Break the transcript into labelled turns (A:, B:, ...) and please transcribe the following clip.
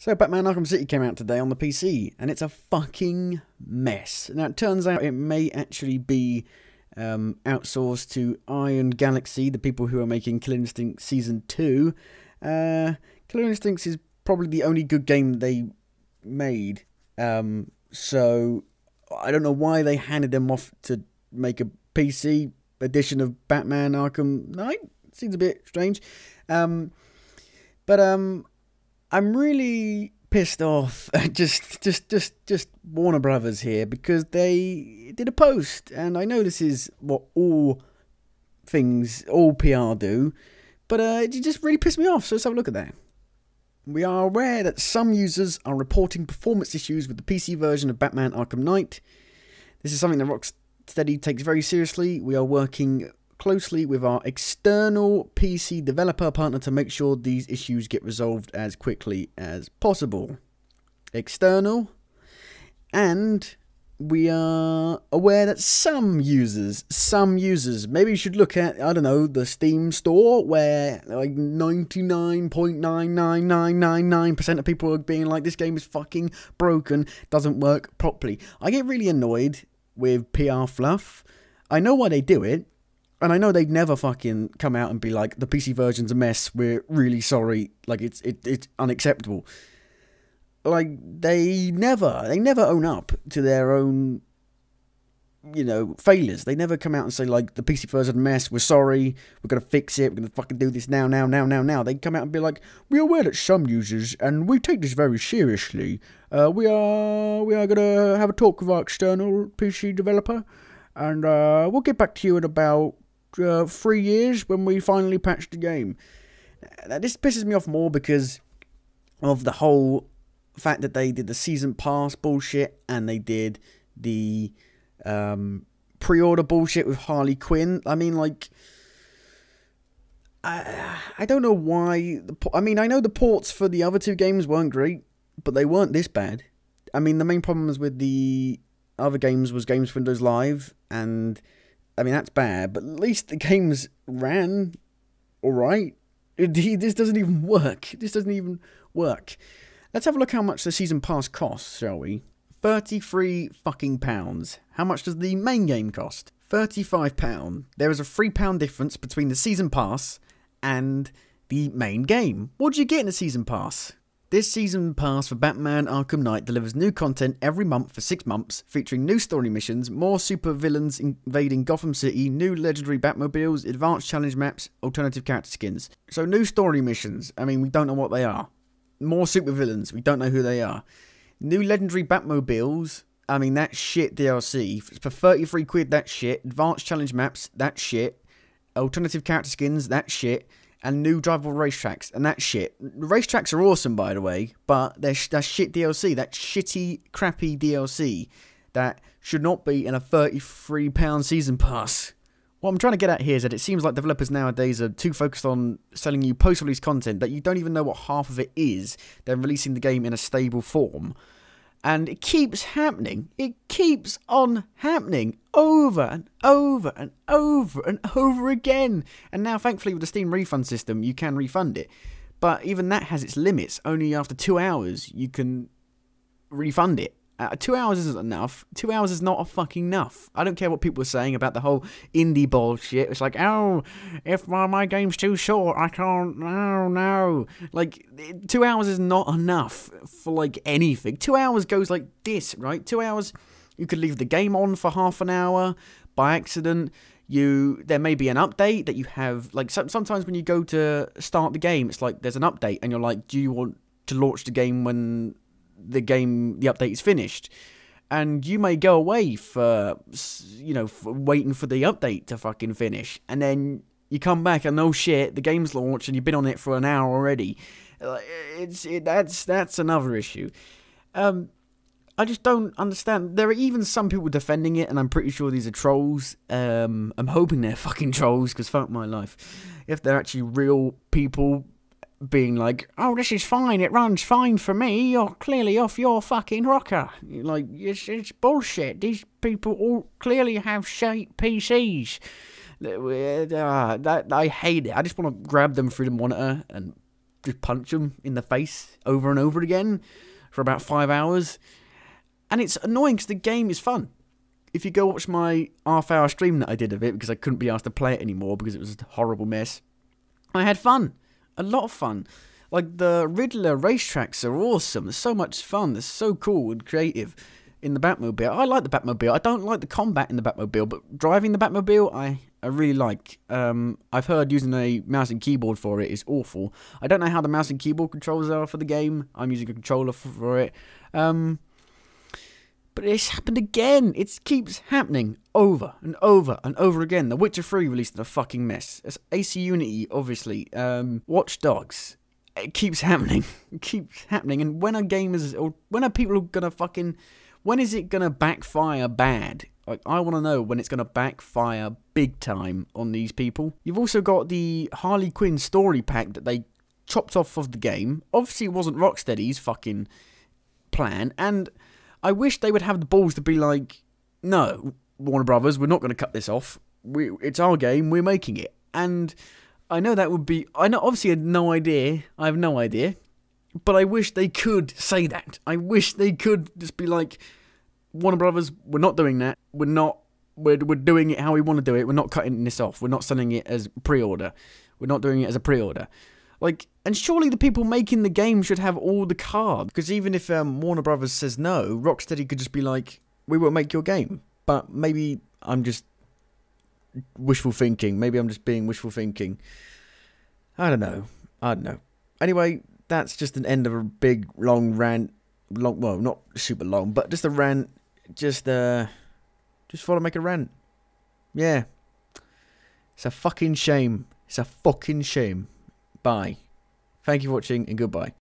A: So Batman Arkham City came out today on the PC, and it's a fucking mess. Now it turns out it may actually be outsourced to Iron Galaxy, the people who are making Killer Instinct Season 2. Killer Instinct is probably the only good game they made, so I don't know why they handed them off to make a PC edition of Batman Arkham Knight. Seems a bit strange. But I'm really pissed off at just Warner Brothers here, because they did a post, and I know this is what all PR do, but it just really pissed me off, so let's have a look at that. We are aware that some users are reporting performance issues with the PC version of Batman Arkham Knight. This is something that Rocksteady takes very seriously. We are working closely with our external PC developer partner to make sure these issues get resolved as quickly as possible. External. And we are aware that some users, maybe you should look at, I don't know, the Steam store, where like 99.99999% of people are being like, this game is fucking broken, doesn't work properly. I get really annoyed with PR fluff. I know why they do it, and I know they'd never fucking come out and be like, the PC version's a mess, we're really sorry, like it's unacceptable. Like, they never own up to their own, failures. They never come out and say, like, the PC version's a mess, we're sorry, we're gonna fix it, we're gonna fucking do this now. They come out and be like, we're aware that some users, and we take this very seriously, we are gonna have a talk with our external PC developer, and we'll get back to you in about 3 years when we finally patch the game. Now, this pisses me off more because of the whole fact that they did the season pass bullshit, and they did the pre-order bullshit with Harley Quinn. I mean, like, I don't know why. I know the ports for the other two games weren't great, but they weren't this bad. I mean, the main problems with the other games was Games for Windows Live, and I mean, that's bad, but at least the games ran alright. This doesn't even work. Let's have a look how much the season pass costs, shall we? £33 fucking pounds. How much does the main game cost? £35. There is a £3 difference between the season pass and the main game. What do you get in a season pass? This season pass for Batman Arkham Knight delivers new content every month for 6 months, featuring new story missions, more super villains invading Gotham City, new legendary Batmobiles, advanced challenge maps, alternative character skins. So new story missions, I mean, we don't know what they are. More super villains, we don't know who they are. New legendary Batmobiles, I mean, that's shit DLC. For 33 quid, that's shit. Advanced challenge maps, that's shit. Alternative character skins, that's shit. And new drivable racetracks, and that's shit. Racetracks are awesome, by the way, but that's shit DLC. That's shitty, crappy DLC that should not be in a £33 season pass. What I'm trying to get at here is that it seems like developers nowadays are too focused on selling you post-release content that you don't even know what half of it is. They're releasing the game in a stable form. And it keeps happening. It keeps on happening over and over and over and over again. And now, thankfully, with the Steam refund system, you can refund it. But even that has its limits. Only after 2 hours, you can refund it. 2 hours isn't enough. 2 hours is not a fucking enough. I don't care what people are saying about the whole indie bullshit. It's like, oh, if my game's too short, I can't, no. Like, 2 hours is not enough for, like, anything. 2 hours goes like this, right? 2 hours, you could leave the game on for half an hour by accident. There may be an update that you have, like, sometimes when you go to start the game, it's like, there's an update, and you're like, do you want to launch the game when the update is finished? And you may go away for waiting for the update to fucking finish, and then you come back and oh shit, the game's launched and you've been on it for an hour already. That's another issue. I just don't understand. There are even some people defending it, and I'm pretty sure these are trolls. I'm hoping they're fucking trolls, because fuck my life. If they're actually real people being like, oh, this is fine, it runs fine for me, you're clearly off your fucking rocker. Like, it's bullshit. These people all clearly have shite PCs. I hate it. I just want to grab them through the monitor and just punch them in the face over and over again for about 5 hours. And it's annoying because the game is fun. If you go watch my half-hour stream that I did of it, because I couldn't be asked to play it anymore because it was a horrible mess, I had fun. A lot of fun. Like, the Riddler racetracks are awesome. They're so much fun. They're so cool and creative in the Batmobile. I like the Batmobile. I don't like the combat in the Batmobile, but driving the Batmobile, I really like. I've heard using a mouse and keyboard for it is awful. I don't know how the mouse and keyboard controls are for the game. I'm using a controller for it. But it's happened again. It keeps happening over and over and over again. The Witcher 3 released a fucking mess. It's AC Unity, obviously. Watch Dogs. It keeps happening. It keeps happening. And when are gamers, or when are people gonna fucking, when is it gonna backfire bad? Like, I want to know when it's gonna backfire big time on these people. You've also got the Harley Quinn story pack that they chopped off of the game. Obviously, it wasn't Rocksteady's fucking plan, and I wish they would have the balls to be like, no, Warner Brothers, we're not going to cut this off. It's our game, we're making it. And I know that would be, obviously I have no idea, but I wish they could say that. I wish they could just be like, Warner Brothers, we're not doing that. We're doing it how we want to do it. We're not cutting this off. We're not selling it as pre-order. We're not doing it as a pre-order. Like, and surely the people making the game should have all the cards. Because even if Warner Brothers says no, Rocksteady could just be like, we won't make your game. But maybe I'm just wishful thinking. Maybe I'm just being wishful thinking. I don't know. Anyway, that's just an end of a big, long rant. Well, not super long, but just a rant. Just thought I'd make a rant. Yeah. It's a fucking shame. It's a fucking shame. Bye. Thank you for watching, and goodbye.